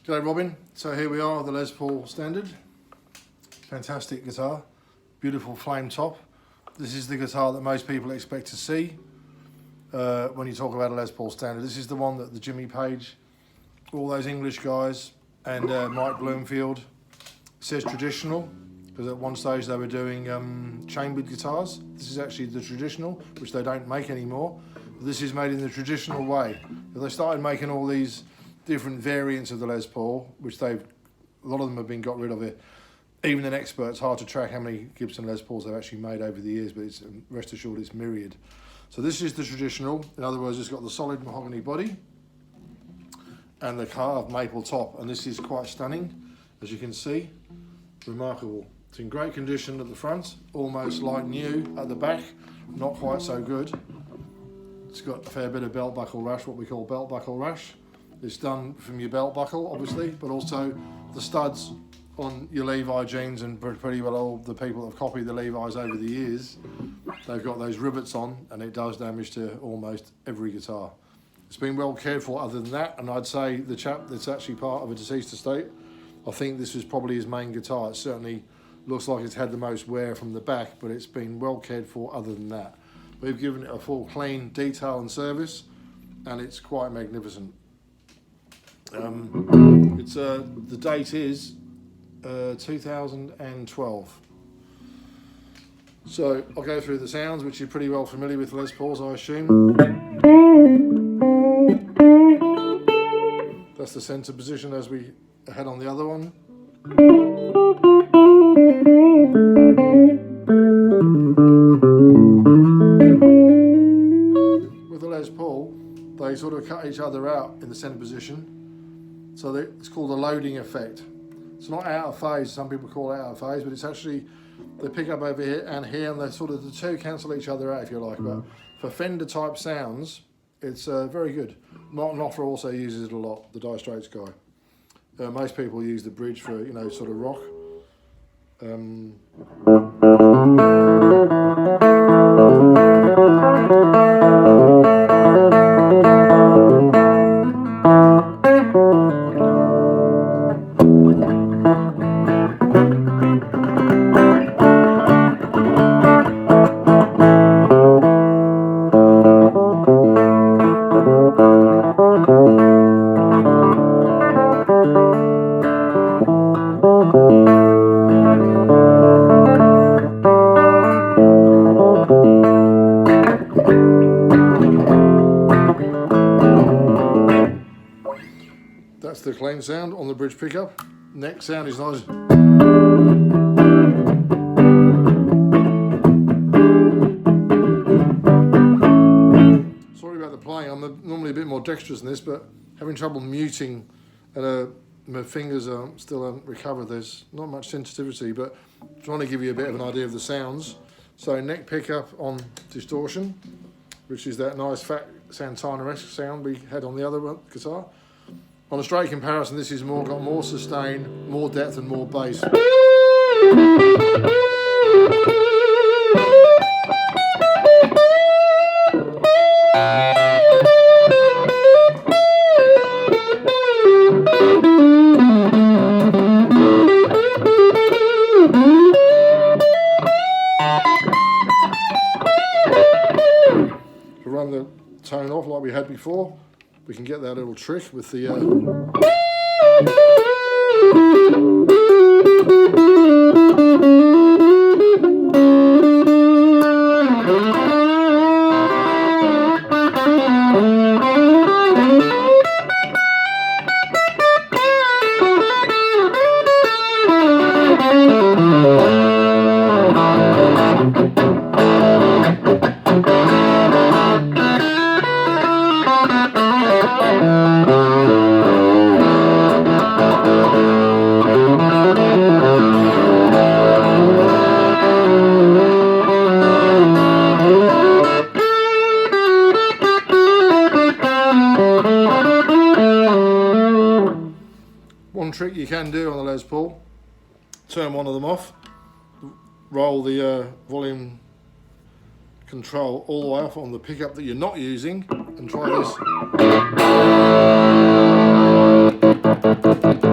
G'day Robin, so here we are, the Les Paul Standard. Fantastic guitar, beautiful flame top. This is the guitar that most people expect to see when you talk about a Les Paul Standard. This is the one that the Jimmy Page, all those English guys, and Mike Bloomfield says traditional, because at one stage they were doing chambered guitars. This is actually the traditional, which they don't make anymore. But this is made in the traditional way. But they started making all these different variants of the Les Paul, which a lot of them have been got rid of it. Even an expert, it's hard to track how many Gibson Les Pauls they've actually made over the years, but it's, rest assured it's myriad. So this is the traditional. In other words, it's got the solid mahogany body and the carved maple top, and this is quite stunning, as you can see. Remarkable. It's in great condition at the front, almost like new at the back, not quite so good. It's got a fair bit of belt buckle rash, what we call belt buckle rash. It's done from your belt buckle, obviously, but also the studs on your Levi jeans, and pretty well all the people that have copied the Levi's over the years, they've got those rivets on, and it does damage to almost every guitar. It's been well cared for other than that, and I'd say the chap that's actually part of a deceased estate, I think this was probably his main guitar. It certainly looks like it's had the most wear from the back, but it's been well cared for other than that. We've given it a full clean detail and service, and it's quite magnificent. The date is 2012. So I'll go through the sounds, which you're pretty well familiar with Les Pauls, I assume. That's the centre position as we had on the other one. With the Les Paul, they sort of cut each other out in the centre position. So it's called a loading effect. It's not out of phase, some people call it out of phase, but it's actually, they pick up over here, and they sort of, the two cancel each other out, if you like. But for Fender type sounds, it's very good. Martin Knopfler also uses it a lot, the Dire Straits guy. Most people use the bridge for, you know, sort of rock. That's the clean sound on the bridge pickup. Next sound is nice. Sorry about the playing, I'm normally a bit more dexterous than this, but having trouble muting, and my fingers still haven't recovered. There's not much sensitivity, but trying to give you a bit of an idea of the sounds. So neck pickup on distortion, which is that nice fat Santana-esque sound we had on the other guitar. On a straight comparison, this is got more sustain, more depth and more bass. To run the tone off like we had before, we can get that little trick with the one trick you can do on the Les Paul, turn one of them off, roll the volume control all the way off on the pickup that you're not using, and try this. Bye.